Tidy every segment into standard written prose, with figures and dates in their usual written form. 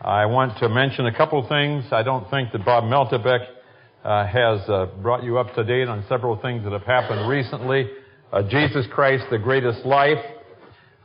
I want to mention a couple things. I don't think that Bob Meltebeck has brought you up to date on several things that have happened recently. Jesus Christ, the Greatest Life,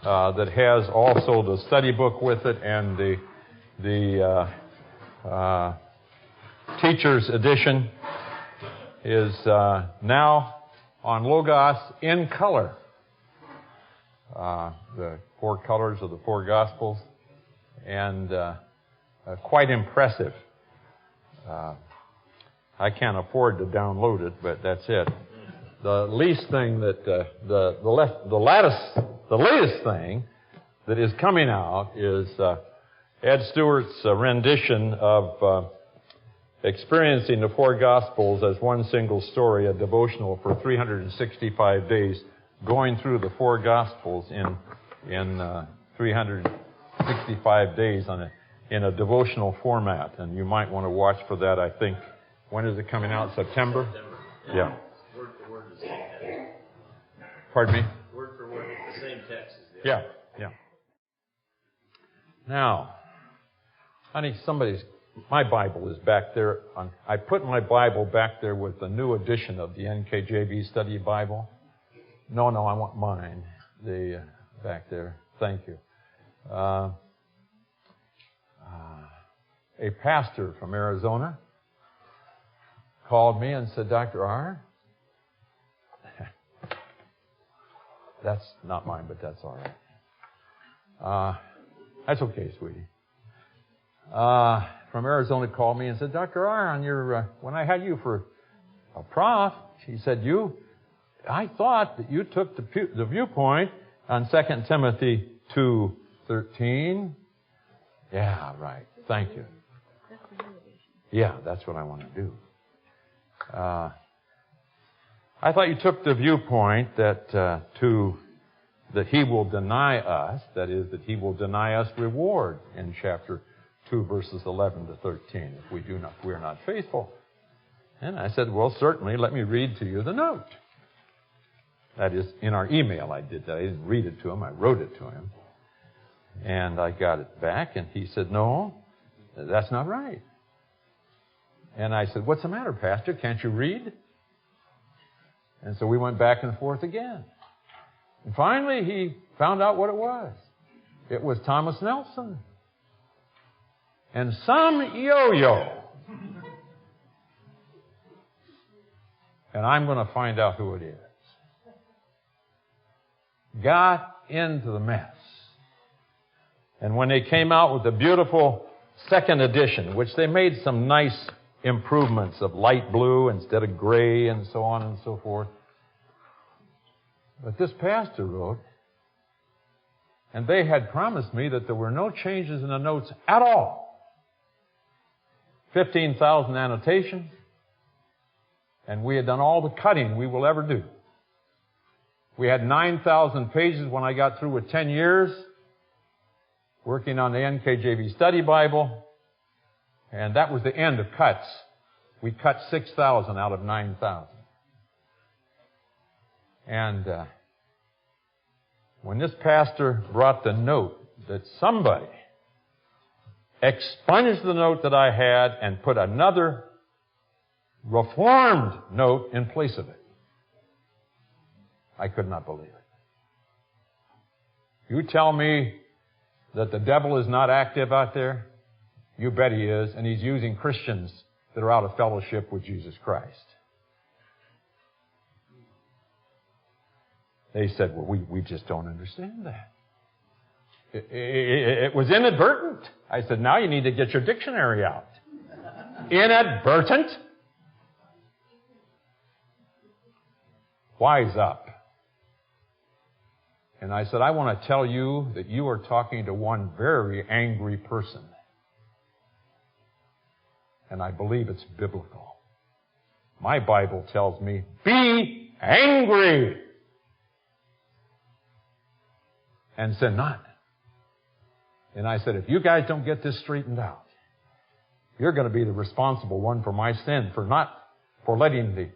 that has also the study book with it, and the teacher's edition is now on Logos in color. The four colors of the four Gospels, and quite impressive. I can't afford to download it, but that's it. The least thing that the latest thing that is coming out is Ed Stewart's rendition of experiencing the four Gospels as one single story, a devotional for 365 days, going through the four Gospels in 365 days in a devotional format. And you might want to watch for that, I think. When is it coming out? September? Yeah. Word for word, the same text. Pardon me? Word for word, the same text as the other. Yeah. Now, honey, my Bible is back there. I put my Bible back there with the new edition of the NKJV Study Bible. No, I want mine. Back there. Thank you. A pastor from Arizona called me and said, Dr. R., that's not mine, but that's all right. That's okay, sweetie. From Arizona called me and said, Dr. R., on your when I had you for a prof, she said, I thought that you took the viewpoint on 2 Timothy 2:13. Yeah, right. Thank you. Yeah, that's what I want to do. I thought you took the viewpoint that he will deny us, that is, that he will deny us reward in chapter 2, verses 11 to 13, if we are not faithful. And I said, well, certainly, let me read to you the note. That is, in our email I did that. I didn't read it to him, I wrote it to him. And I got it back, and he said, no, that's not right. And I said, what's the matter, Pastor? Can't you read? And so we went back and forth again. And finally, he found out what it was. It was Thomas Nelson. And some yo-yo. And I'm going to find out who it is. Got into the mess. And when they came out with the beautiful second edition, which they made some nice improvements of light blue instead of gray and so on and so forth. But this pastor wrote, and they had promised me that there were no changes in the notes at all. 15,000 annotations, and we had done all the cutting we will ever do. We had 9,000 pages when I got through with 10 years working on the NKJV Study Bible. And that was the end of cuts. We cut 6,000 out of 9,000. And when this pastor brought the note that somebody expunged the note that I had and put another reformed note in place of it, I could not believe it. You tell me that the devil is not active out there? You bet he is, and he's using Christians that are out of fellowship with Jesus Christ. They said, well, we just don't understand that. It was inadvertent. I said, now you need to get your dictionary out. Inadvertent? Wise up. And I said, I want to tell you that you are talking to one very angry person. And I believe it's biblical. My Bible tells me, be angry and sin not. And I said, if you guys don't get this straightened out, you're going to be the responsible one for my sin, for letting the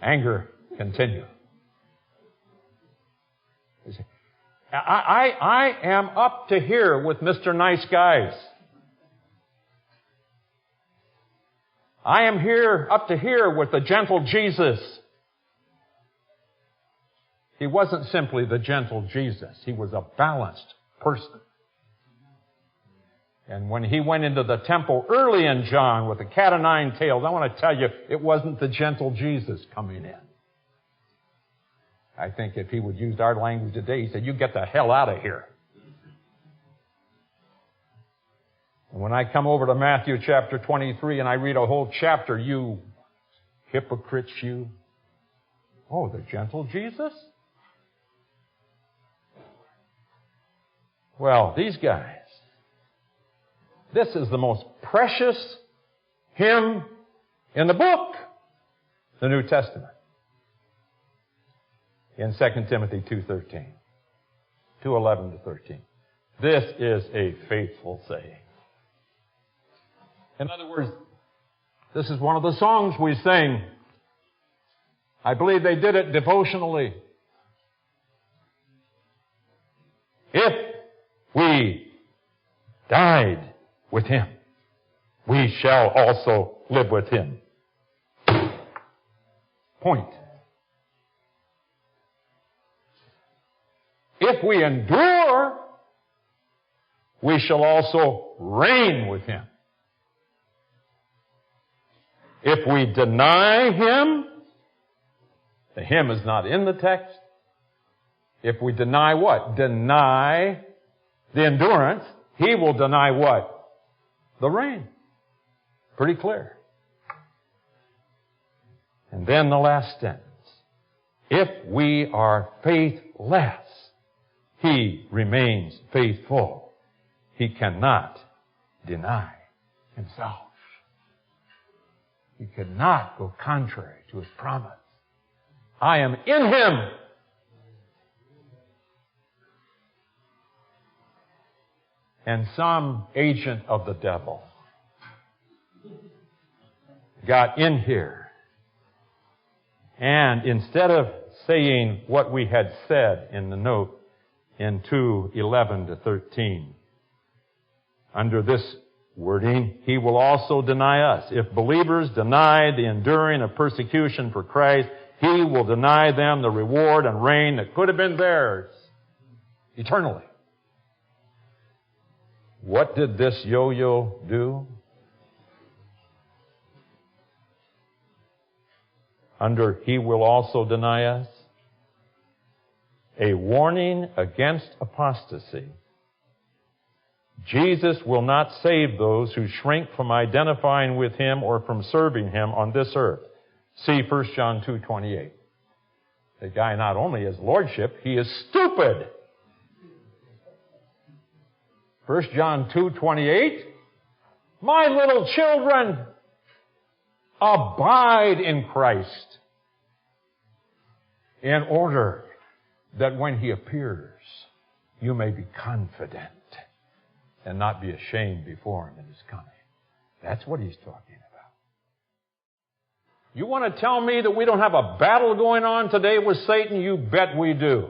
anger continue. I am up to here with Mr. Nice Guys. I am up to here with the gentle Jesus. He wasn't simply the gentle Jesus. He was a balanced person. And when he went into the temple early in John with the cat o' nine tails, I want to tell you, it wasn't the gentle Jesus coming in. I think if he would use our language today, he said, you get the hell out of here. And when I come over to Matthew chapter 23 and I read a whole chapter, you hypocrites, you. Oh, the gentle Jesus? Well, these guys, this is the most precious hymn in the book, the New Testament. In 2 Timothy 2:13, 2:11 to 13. This is a faithful saying. In other words, this is one of the songs we sing. I believe they did it devotionally. If we died with him, we shall also live with him. Point. If we endure, we shall also reign with him. If we deny him, the him is not in the text. If we deny what? Deny the endurance, he will deny what? The reign. Pretty clear. And then the last sentence. If we are faithless, he remains faithful. He cannot deny himself. He cannot go contrary to his promise. I am in him. And some agent of the devil got in here. And instead of saying what we had said in the note in 2:11 to 13, under this wording, he will also deny us. If believers deny the enduring of persecution for Christ, he will deny them the reward and reign that could have been theirs eternally. What did this yo-yo do? Under he will also deny us, a warning against apostasy. Jesus will not save those who shrink from identifying with him or from serving him on this earth. See 1 John 2:28. The guy not only is lordship, he is stupid. 1 John 2:28. My little children, abide in Christ in order that when he appears, you may be confident and not be ashamed before him in his coming. That's what he's talking about. You want to tell me that we don't have a battle going on today with Satan? You bet we do.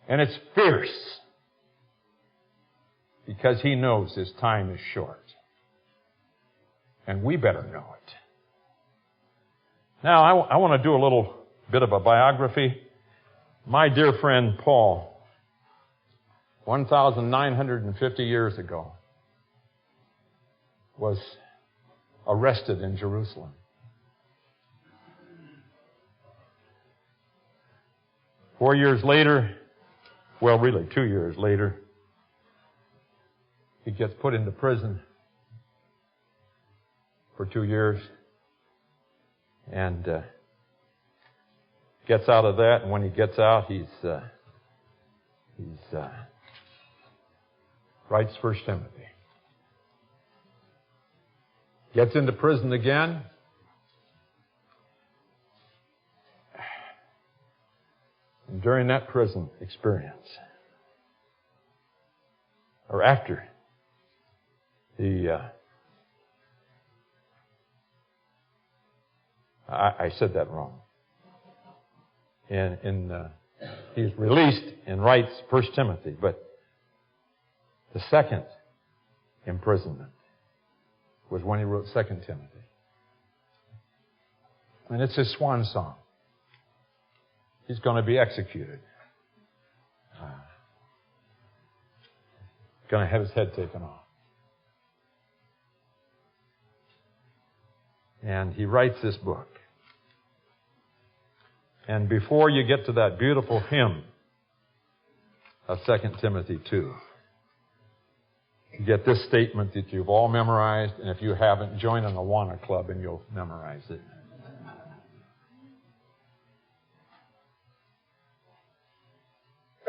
And it's fierce. Because he knows his time is short. And we better know it. Now, I want to do a little bit of a biography. My dear friend Paul, 1,950 years ago, was arrested in Jerusalem. Four years later, well, really 2 years later, he gets put into prison for 2 years and gets out of that. And when he gets out, he writes 1 Timothy. Gets into prison again. And during that prison experience, or after, I said that wrong. In He's released and writes 1 Timothy, but the second imprisonment was when he wrote 2 Timothy. And it's his swan song. He's going to be executed. Going to have his head taken off. And he writes this book. And before you get to that beautiful hymn of 2 Timothy 2, you get this statement that you've all memorized, and if you haven't, join an Awana club and you'll memorize it.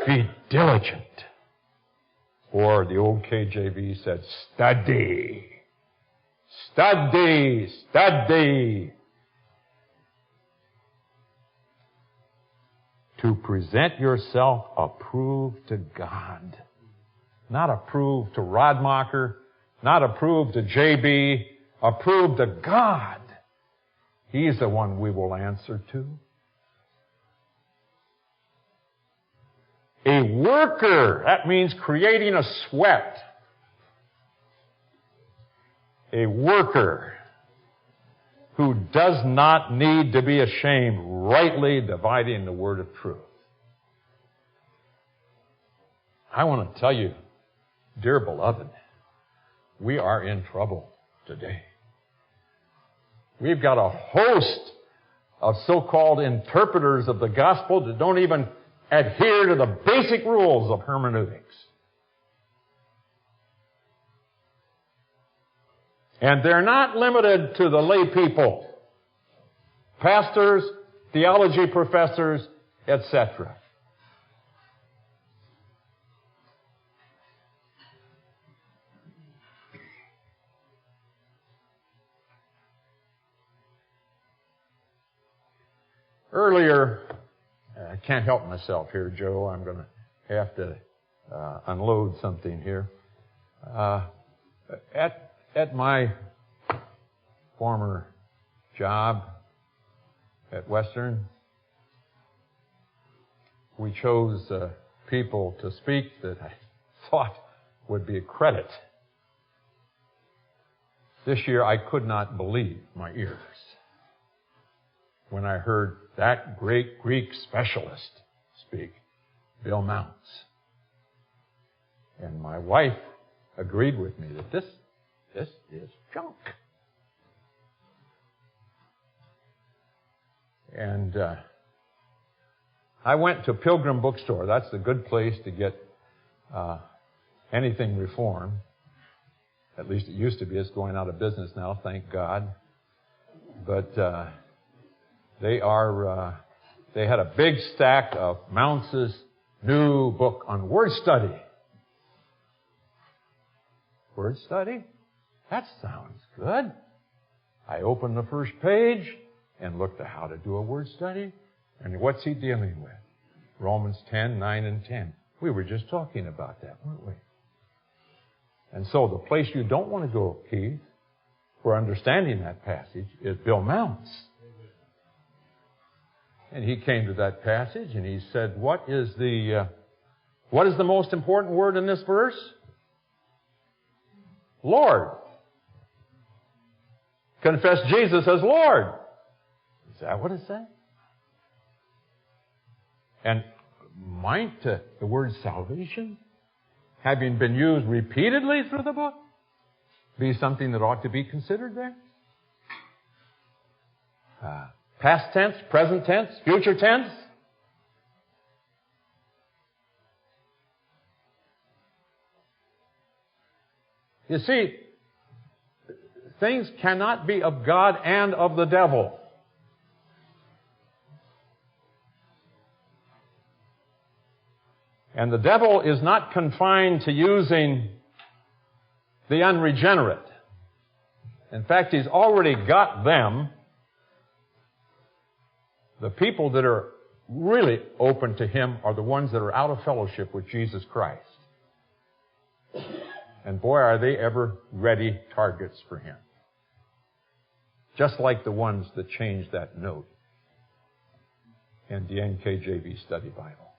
Be diligent. Or the old KJV said, study. Study. Study. To present yourself approved to God. Not approved to Radmacher. Not approved to JB. Approved to God. He's the one we will answer to. A worker, that means creating a sweat. A worker who does not need to be ashamed, rightly dividing the word of truth. I want to tell you, dear beloved, we are in trouble today. We've got a host of so-called interpreters of the gospel that don't even adhere to the basic rules of hermeneutics. And they're not limited to the lay people, pastors, theology professors, etc. Earlier, I can't help myself here, Joe. I'm going to have to unload something here. At my former job at Western, we chose people to speak that I thought would be a credit. This year, I could not believe my ears when I heard that great Greek specialist speak, Bill Mounts. And my wife agreed with me that this is junk. And I went to Pilgrim Bookstore. That's the good place to get anything Reformed. At least it used to be. It's going out of business now, thank God. But they had a big stack of Mounts' new book on word study. Word study? That sounds good. I opened the first page and looked at how to do a word study. And what's he dealing with? Romans 10, 9, and 10. We were just talking about that, weren't we? And so the place you don't want to go, Keith, for understanding that passage is Bill Mounts. And he came to that passage and he said, what is the most important word in this verse? Lord. Confess Jesus as Lord. Is that what it said? And might the word salvation, having been used repeatedly through the book, be something that ought to be considered there? Past tense, present tense, future tense? You see, things cannot be of God and of the devil. And the devil is not confined to using the unregenerate. In fact, he's already got them. The people that are really open to him are the ones that are out of fellowship with Jesus Christ. And boy, are they ever ready targets for him. Just like the ones that changed that note in the NKJV Study Bible.